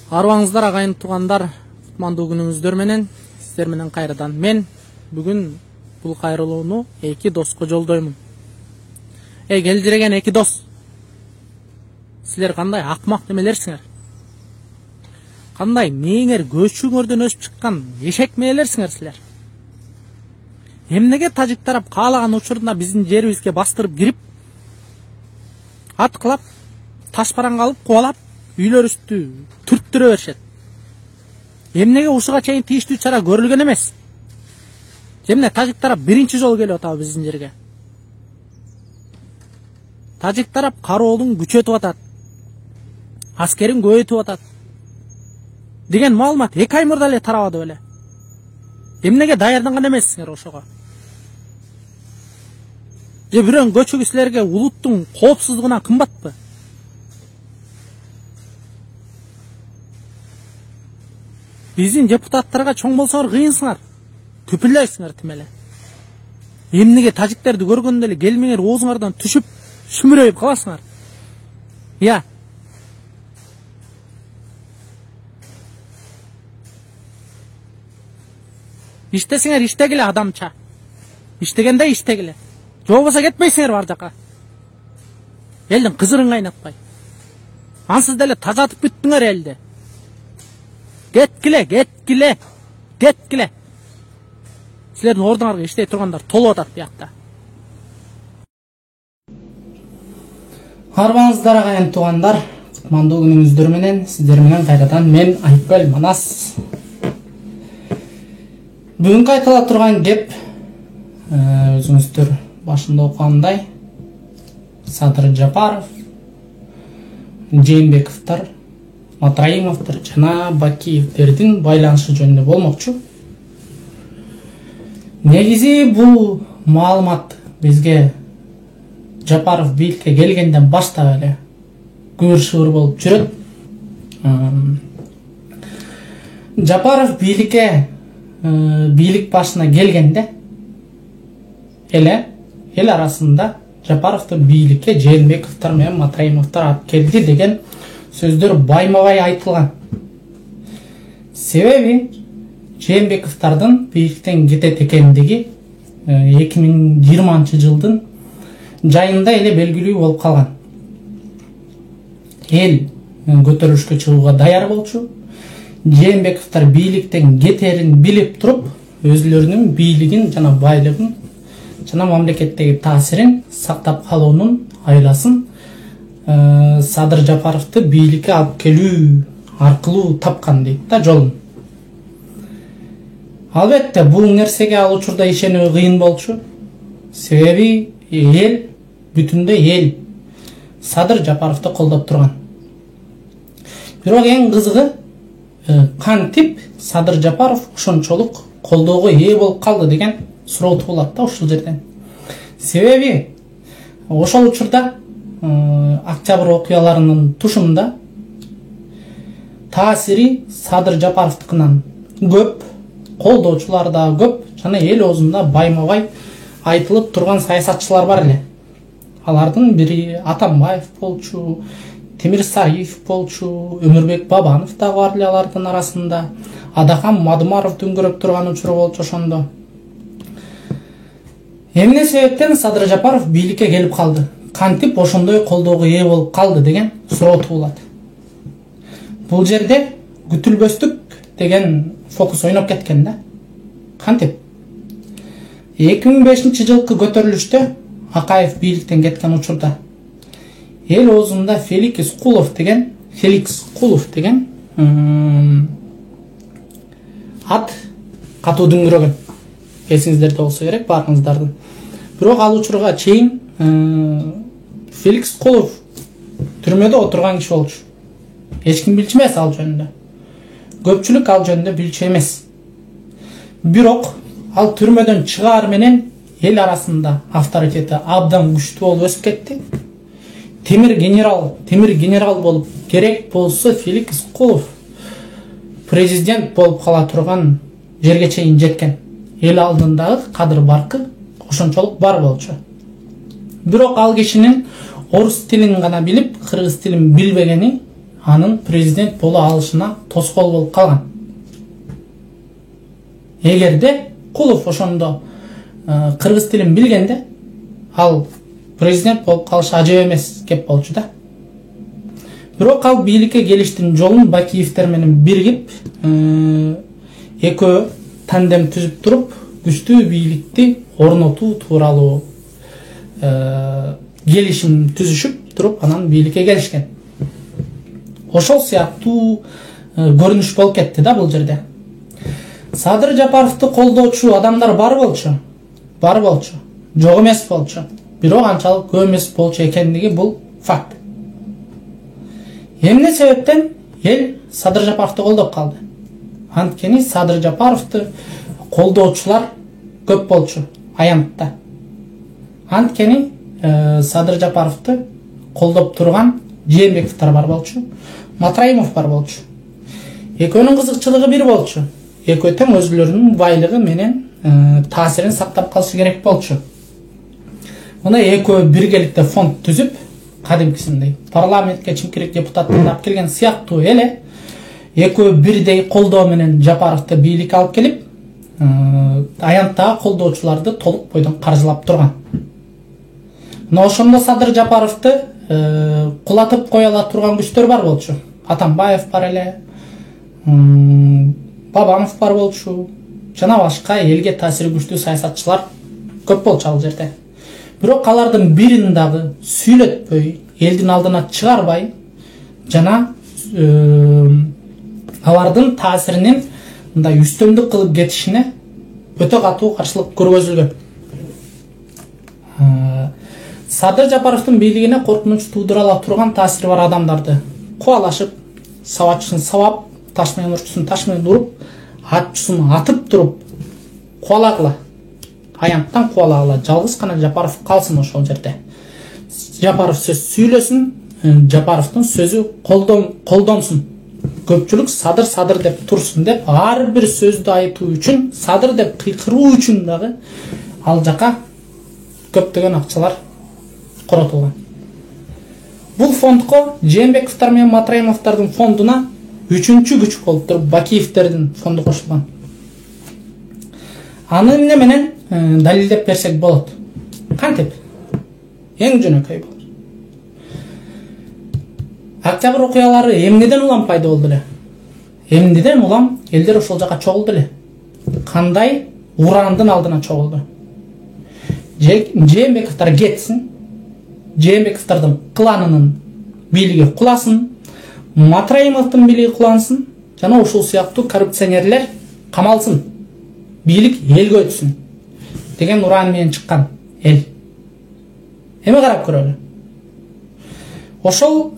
Арбаңыздар агайын тугандар, кутмандуу күнүңүздөр менен, сиздер менен кайрадан мен бүгүн бул кайрылууну эки доско жолдоймун. Келжиреген эки дос. Силер кандай акмак немелерсиңер? Кандай мээңер көчүңөрдөн өсүп чыккан эшек мээлерсиңер силер? Эмнеге тажик тарап каалаган учурунда биздин жерибизге бастырып кирип, аткылап, таш параңга алып кубалап, үйлөрүбүздү түрттүрө беришет? Эмнеге ушуга чейин тийиштүү чара көрүлгөн эмес? Эмне тажик тарап биринчи жолу келип атабы биздин жерге? Тажик тарап кароолун күчөтүп атат, аскерин көбөйтүп атат деген маалымат 2 ай мурда эле тарабады беле? Эмнеге даярданган эмессиңер ошого? Же бирөөнүн көчүгү силерге улуттун коопсуздугунан кымбатпы? Биздин депутаттарга чоң болсоңор кыйынсыңар, түпүлдөйсүңөр тим эле. Эмнеге тажиктерди көргөндө эле келмеңер оозуңардан түшүп, сүмүрөйүп каласыңар? Я. İştesingер, иштегиле адамча. Иштегенде иштегиле. Же болбосо кетпейсиңер бар жака. Элдин кызырын кайнатпай. Ансыз деле тазатып бүттүңөр элди. Кеткиле. Силердин ордуңарга иштей тургандар толуп атат биякта. Арбаңыздар агайын тугандар, кутмандуу күнүңүздөр менен, сиздер менен кайрадан мен Айыпкөл Манас. Бүгүн айтыла турган кеп, өзүңүздөр башында окугандай, Садыр Жапаров, Жээнбековдор, Матраимовдор жана Бакиевдердин байланышы жөнүндө болмокчу. Негизи бул маалымат бизге Жапаров бийликке келгенден баштап эле күбүр-шыбыр болуп жүрөт. Жапаров бийлик башына келгенде эл арасында Жапаровду бийликке Жээнбековдор менен Матраимовдор алып келди деген сөздөр байма-бай айтылган. Себеби Жээнбековдордун бийликтен кетет экендиги 2020 жылдын жайында эле белгилүү болуп калган. Эл көтөрүлүшкө чыгууга даяр болчу. Жээнбековдор бийликтен кетерин билип туруп, өзлөрүнүн бийлигин жана байлыгын жана мамлекеттеги таасирин сактап калуунун айласын Садыр Жапаровду бийликке алып келүү аркылуу тапкан дейт да жолун. Албетте бул нерсеге ал учурда ишенүү кыйын болчу. Себеби эл, бүтүндөй эл Садыр Жапаровду колдоп турган. Бирок эң кызыгы, кантип Садыр Жапаров ошончолук колдоого ээ болуп калды деген суроо туулат да ушул жерден. Себеби ошол учурда Октябрь окуяларынын тушунда таасири Садыр Жапаровдукунан көп, колдоочулар да көп, жана эл оозунда байма-бай айтылып турган саясатчылар бар эле. Алардын бири Атамбаев болчу, Темирсаиев болчу, Өмүрбек Бабанов да бар эле алардын арасында. Адахан Мадумаров дүңгүрөп турган учуру болчу ошондо. Эмне себептен Садыр Жапаров бийликке келип калды? Кантип ошондой колдоого ээ болуп калды деген суроо туулат. Бул жерде күтүлбөстүк деген фокус ойноп кеткен да. Кантип? 2005 жылкы көтөрүлүштө Акаев бийликтен кеткен учурда эл оозунда Феликс Кулов деген ат катуу дүңгүрөгөн. Эсиңиздерде болсо керек баарыңыздардын. Бирок ал учурга чейин Феликс Кулов түрмөдө отурган киши болчу. Эч ким билчү эмес ал жөнүндө. Көпчүлүк ал жөнүндө билчү эмес. Бирок ал түрмөдөн чыгаар менен эл арасында авторитети абдан күчтүү болуп өсүп кетти. Темир генерал болуп керек болсо Феликс Кулов президент болуп кала турган жерге чейин жеткен. Эл алдындагы кадыр-баркы ошончолук бар болчу. Бирок ал кишинин орус тилин гана билип, кыргыз тилин билбегени анын президент боло алышына тоскоол болуп калган. Эгерде Кулов ошондо кыргыз тилин билгенде, ал президент болуп калыш ажеп эмес кеп болчу да. Бирок ал бийликке келиштин жолун Бакиевтер менен биригип, экөө тандем түзүп туруп, күчтүү бийликти орнотуу тууралуу келишим түзүшүп туруп, анан бийликке келишкен. Ошол сыяктуу көрүнүш болуп кетти да бул жерде. Садыр Жапаровду колдоочу адамдар бар болчу. Жок эмес болчу. Бирок анчалык көп эмес болчу экендиги бул факт. Эмне себептен эл Садыр Жапаровду колдоп калды? Анткени Садыр Жапаровду колдоочулар көп болчу аянтта. Анткени Садыр Жапаровду колдоп турган Жээнбековдор бар болчу, Матраимов бар болчу. Экөөнүн кызыкчылыгы бир болчу. Экөө тең өзүлөрүнүн байлыгы менен таасирин сактап калышы керек болчу. Мына экөө биргеликте фонд түзүп, кадимкисиндей парламентке чимкирек депутаттарды алып келген сыяктуу эле экөө бирдей колдоо менен Жапаровду бийликке алып келип, аянттагы колдоочуларды толук бойдон каржылап турган. Мына ошондо Садыр Жапаровду кулатып кое ала турган күчтөр бар болчу. Атамбаев бар эле, Бабанов бар болчу, жана башка элге таасири күчтүү саясатчылар көп болчу ал жерде. Бирок алардын бирин дагы сүйлөтпөй, элдин алдына чыгарбай, жана алардын таасиринин мындай үстөмдүк кылып кетишине өтө катуу каршылык көргөзүлгөн. Садыр Жапаровдун бийлигине коркунуч туудура ала турган таасири бар адамдарды кубалашып, сабатчысын сабап, таш менен урчусын таш менен уруп, атчысын атып туруп кубалагыла. Аянттан кубалагыла. Жалгыз гана Жапаров калсын ошол жерде. Жапаров сөз сүйлөсүн, Жапаровдун сөзү колдонсун. Көпчүлүк Садыр деп турсун деп, ар бир сөздү айтуу үчүн, Садыр деп кыйкыруу үчүн дагы ал жака көптөгөн акчалар коротулган. Бул фондко Жээнбековдор менен Матраимовдордун фондуна үчүнчү күч болуп туруп Бакиевтердин фонду кошулган. Аны эмне менен далилдеп берсек болот? Кантип? Эң жөнөкөй бул. Октябрь окуялары эмнеден улам пайда болду эле? Эмнеден улам элдер ошол жака чогулду эле? Кандай урандын алдына чогулду? Жээнбековдор кетсин, Жээнбековдордун кланынын бийлиги куласын, Матраимовдун бийлиги кулансын, жана ушул сыяктуу коррупционерлер камалсын, бийлик элге өтсүн деген уран менен чыккан эл. Эме карап көрөлү. Ошол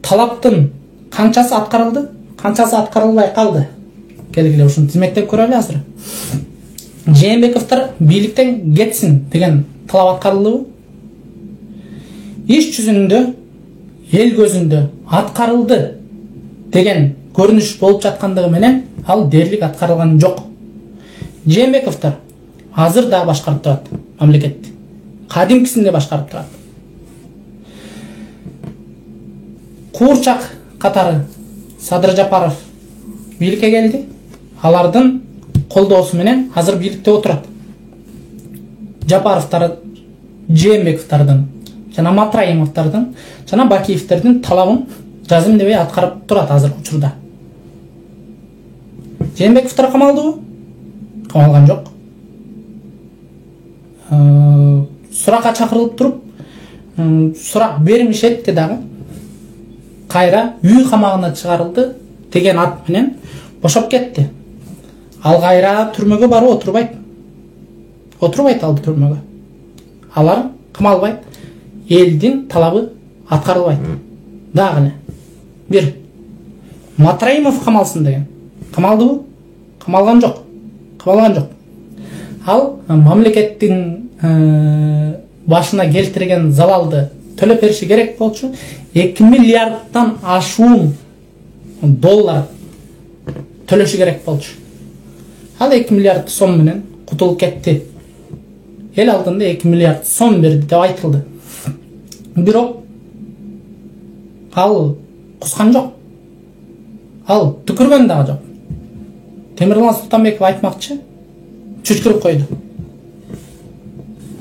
талаптын канчасы аткарылды, канчасы аткарылбай калды? Келгиле ушуну тизмектеп көрөлү азыр. Жээнбековдор бийликтен кетсин деген талап аткарылдыбы? Иш жүзүндө, эл көзүндө аткарылды деген көрүнүш болуп жаткандыгы менен ал дээрлик аткарылган жок. Жээнбековдор азыр да башкарып турат мамлекетти. Кадимкисинде башкарып турат. Куурчак катары Садыр Жапаров бийликке келди. Алардын колдоосу менен азыр бийликте отурат. Жапаровдор Жээнбековдордун жана Матраимовдордун жана Бакиевтердин талабын жазым дебей аткарып турат азыр учурда. Жээнбековдор камалдыбы? Камалган жок. Суракка чакырылып туруп, сурак бермешетти дагы. Кайра үй камагына чыгарылды деген ат менен бошоп кетти. Ал кайра түрмөгө барып отурбайт. Отурбайт ал түрмөгө. Алар камалбайт. Элдин талабы аткарылбайт. Дагы эле. Бир Матраимов камалсын деген. Камалдыбы? Камалган жок. Камалган жок. Ал мамлекеттин башына келтирген залалды төлөп бериши керек болчу. 2 миллиардтан ашуун доллар төлөшү керек болчу. Ал 2 миллиард сом менен кутулуп кетти. Эл алдында 2 миллиард сом берди деп айтылды. Бирок ал кускан жок. Ал түкүргөн дагы жок. Темирлан Султанбеков айтмакчы, чүчкүрүп койду.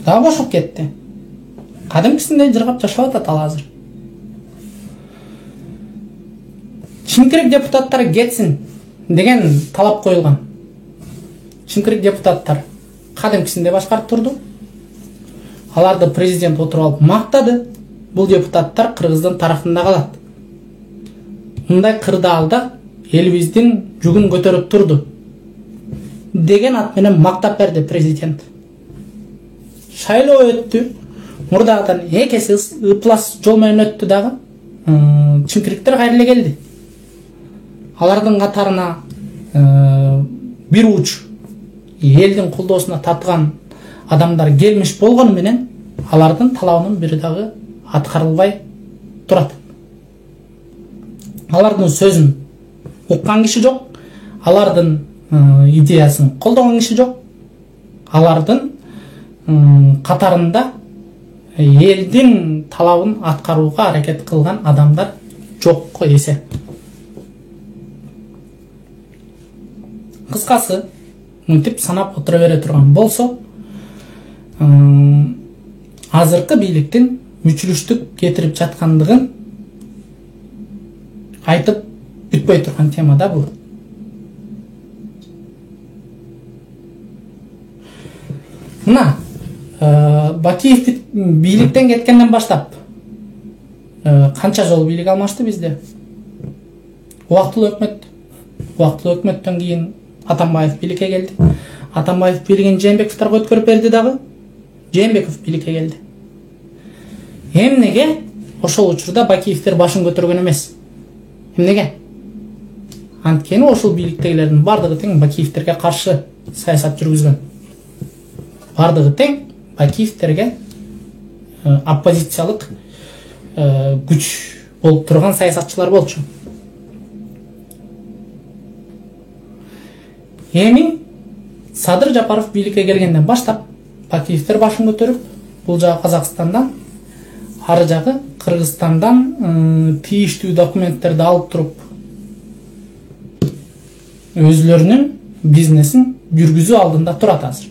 Дагы бошоп кетти. Кадимкисиндей жыргап жашап атат ал азыр. Чимкирик депутаттар кетсин деген талап коюлган. Чимкирик депутаттар кадимкисиндей башкарып турду. Аларды президент отуруп алып мактады. Бул депутаттар Кыргыздын тарафында калат. Мындай кырдаалда элибиздин жүгүн көтөрүп турду деген ат менен мактап берди президент. Шайлоо өттү. Мурдагыдан экеси ыплас жол менен өттү дагы. Чимкириктер кайра эле келди. Алардын катарына бир уч элдин колдоосуна татыган адамдар келмиш болгону менен алардын талабынын бири дагы аткарылбай турат. Алардын сөзүн уккан киши жок, алардын идеясын колдогон киши жок. Алардын катарында элдин талабын аткарууга аракет кылган адамдар жокко эсеп. Кыскасы, мынтип санап отура бере турган болсо, азыркы бийликтин мүчүлүштүк кетирип жаткандыгын айтып бүтпөй турган тема да бул. Мына Бакиев бийликтен кеткенден баштап канча жолу бийлик алмашты бизде? Убактылуу өкмөттөн кийин Атамбаев бийликке келди. Атамбаев бийлигин Жээнбековдорго өткөрүп берди дагы. Жээнбеков бийликке келди. Эмнеге ошол учурда Бакиевдер башын көтөргөн эмес? Эмнеге? Анткени ошол бийликтегилердин бардыгы тең Бакиевдерге каршы саясат жүргүзгөн. Бардыгы тең Бакиевдерге оппозициялык күч болуп турган саясатчылар болчу. Эми Садыр Жапаров бийликке келгенден баштап Бакиевдер башын көтөрүп, бул жагы Казакстандан, ары жагы Кыргызстандан тийиштүү документтерди алып туруп өзлөрүнүн бизнесин жүргүзүү алдында турат азыр.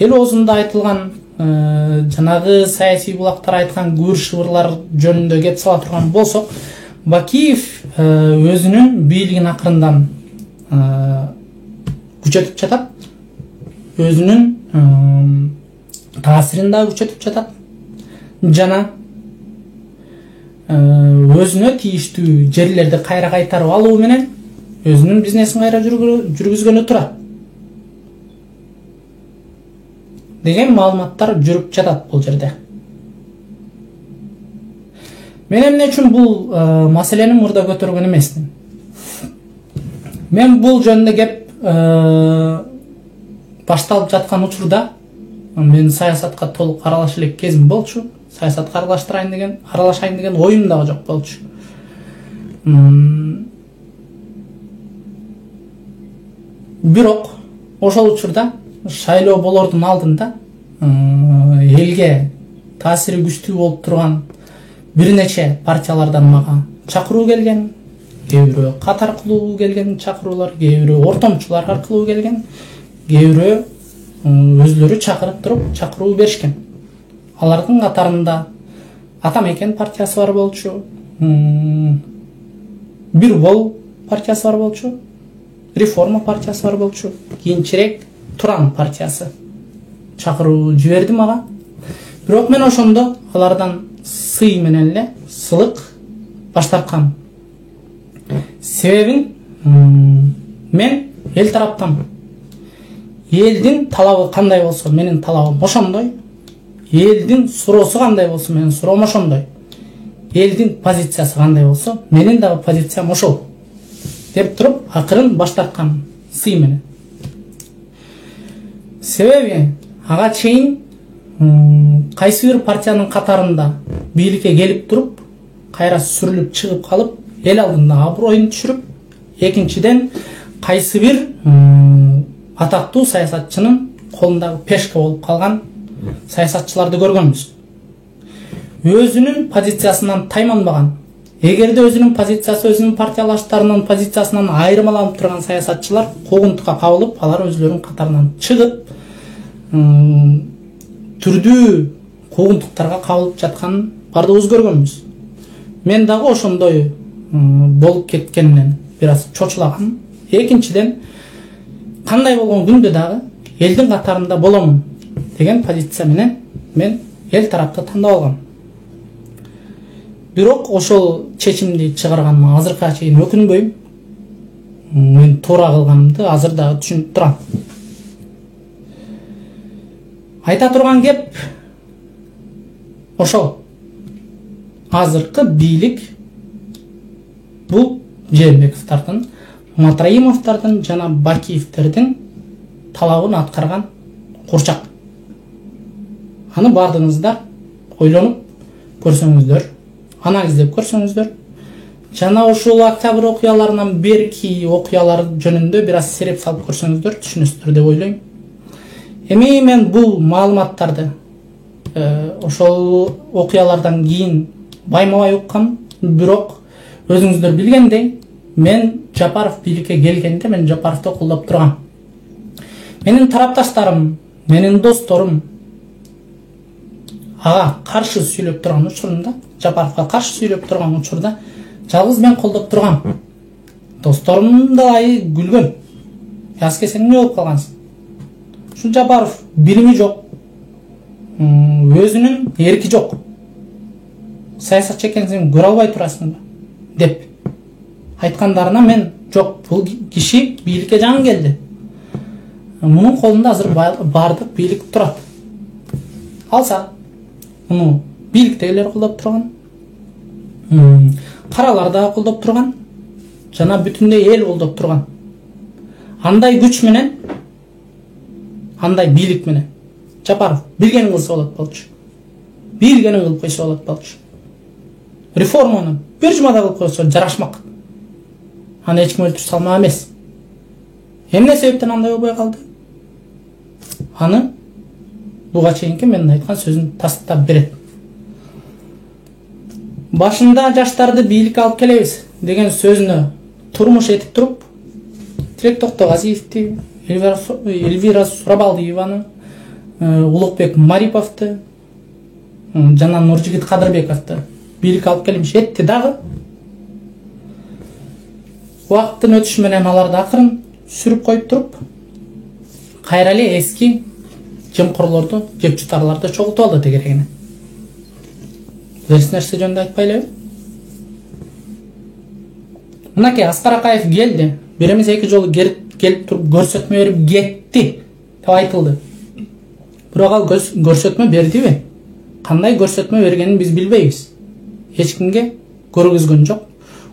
Эл оозунда айтылган жанагы саясий булактар айткан күбүр шыбырлар жөнүндө кеп сала турган болсок, Бакиев өзүнүн бийлигин акырындан күчөтүп жатат, өзүнүн таасирин да күчөтүп жатат, жана өзүнө тийиштүү жерлерди кайра кайтарып алуу менен өзүнүн бизнесин кайра жүргүзгөнү турат деген маалыматтар жүрүп жатат бул жерде. Мен эмне үчүн бул маселени мурда көтөргөн эмесмин? Мен бул жөнүндө кеп башталып жаткан учурда мен саясатка толук аралаша элек кезим болчу. Саясатка аралашайын деген оюм дагы жок болчу. Бирок ошол учурда шайлоо болордун алдында элге таасири күчтүү болуп турган бир нече партиялардан мага чакыруу келген, кээ бирөө кат аркылуу келген чакыруулар, кээ бирөө ортомчулар аркылуу келген, кээ бирөө өзлөрү чакырып туруп чакыруу беришкен. Алардын катарында Атамекен партиясы бар болчу, Бир Бол партиясы бар болчу, Реформа партиясы бар болчу, кийинчерээк Туран партиясы чакыруу жиберди мага. Бирок мен ошондо алардан сый менен эле сылык баш тарткам. Себебин мен эл тараптан. Элдин талабы кандай болсо, менин талабым ошондой. Элдин суроосу кандай болсо, менин суроом ошондой. Элдин позициясы кандай болсо, менин дагы позициям ошол. Деп туруп, акырын баш тарткам сый менен. Себеби ага чейин кайсы бир партиянын катарында бийликке келип туруп, кайра сүрүлүп чыгып калып, эл алдында аброюн түшүрүп, экинчиден кайсы бир атактуу саясатчынын колундагы пешка болуп калган саясатчыларды көргөнбүз. Өзүнүн позициясынан тайманбаган, Эгерде өзүнүн позициясы өзүнүн партиялаштарынын позициясынан айырмаланып турган саясатчылар куугунтукка кабылып, алар өзлөрүнүн катарынан чыгып, түрдүү куугунтуктарга кабылып жатканын бардыгыбыз көргөнбүз. Мен дагы ошондой болуп кеткенинен бир аз чочулагам. Экинчиден, кандай болгон күндө дагы элдин катарында боломун деген позиция менен мен эл тарапты тандап алгам. Бирок ошол чечимди чыгарганыма азыркыга чейин өкүнбөйм. Мен туура кылганымды азыр дагы түшүнүп турам. Айта турган кеп ошол. Азыркы бийлик бул Жээнбековдордун, Матраимовдордун жана Бакиевдердин талабын аткарган курчак. Аны бардыгыңыздар ойлонуп көрсөңүздөр, анализдеп көрсөңүздөр, жана ушул октябрь окуяларынан берки окуялар жөнүндө бир аз сереп салып көрсөңүздөр түшүнөсүздөр деп ойлойм. Эми мен бул маалыматтарды ошол окуялардан кийин байма-бай уккам, бирок өзүңүздөр билгендей, мен Жапаров бийликке келгенде мен Жапаровду колдоп тургам. Менин тарапташтарым, менин досторум ага каршы сүйлөп турган учурунда, Жапаровго каршы сүйлөп турган учурда жалгыз мен колдоп тургам. Досторум да күлгөн. Яске сен эмне болуп калгансың? Ушул Жапаров билими жок, өзүнүн эрки жок. Саясатчы экенсиң көрө албай турасың деп айткандарына мен жок, бул киши бийликке жаңы келди. Мунун колунда азыр бардык бийлик турат. Алса, муну бийликтегилер колдоп турган, каралар да колдоп турган, жана бүтүндөй эл колдоп турган. Андай күч менен, андай бийлик менен Жапаров билгенин кылса болот болчу. Билгенин кылып койсо болот болчу. Реформаны бир жумада кылып койсо жарашмак. Аны эч ким өлтүрүп салмак эмес. Эмне себептен андай болбой калды? Аны буга чейинки менин айткан сөзүн тастап берет. Башында жаштарды бийликке алып келебиз деген сөзүнө турмуш этип туруп, Тилек Токтогазиевди, Эльвира Сурабалдиеваны, Улукбек Мариповду жана Нуржигит Кадырбековду бийликке алып келимиш этти дагы. Убакыттын өтүшү менен аларды акырын сүрүп коюп туруп, кайра эле эски жемкорлорду, жеп жутарларды чогултуп алды тегерегине. Эч нерсе жөнүндө айтпай элеби? Мынакей Аскар Акаев келди, бир эмес эки жолу келип туруп көрсөтмө берип кетти деп айтылды. Бирок ал көрсөтмө бердиби? Кандай көрсөтмө бергенин биз билбейбиз. Эч кимге көргөзгөн жок,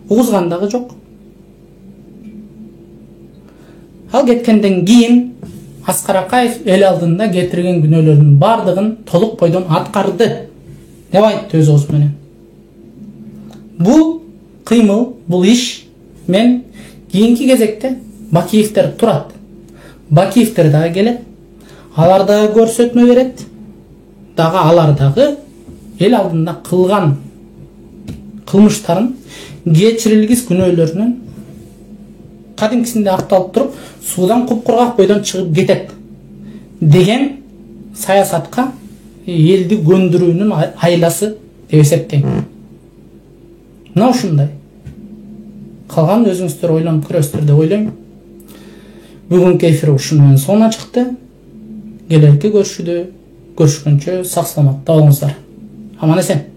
угузган дагы жок. Ал кеткенден кийин Аскар Акаев эл алдында кетирген күнөөлөрдүн бардыгын толук бойдон аткарды деп айтты өз оозу менен. Бул кыймыл, бул иш мен кийинки кезекте Бакиевдер турат. Бакиевдер дагы келет, алар дагы көрсөтмө берет, дагы алар дагы эл алдында кылган кылмыштарын, кечирилгис күнөөлөрүнүн кадимкисинде акталып туруп, суудан куп-кургак бойдон чыгып кетет деген саясатка элди көндүрүүнүн айласы деп эсептейм. Мына ушундай. Калган өзүңүздөр ойлонуп көрөсүздөр деп ойлойм. Бүгүнкү эфир ушуну менен соңуна чыкты. Келерки көрüşкөнчө сак саламатта болуңуздар. Аман эсен.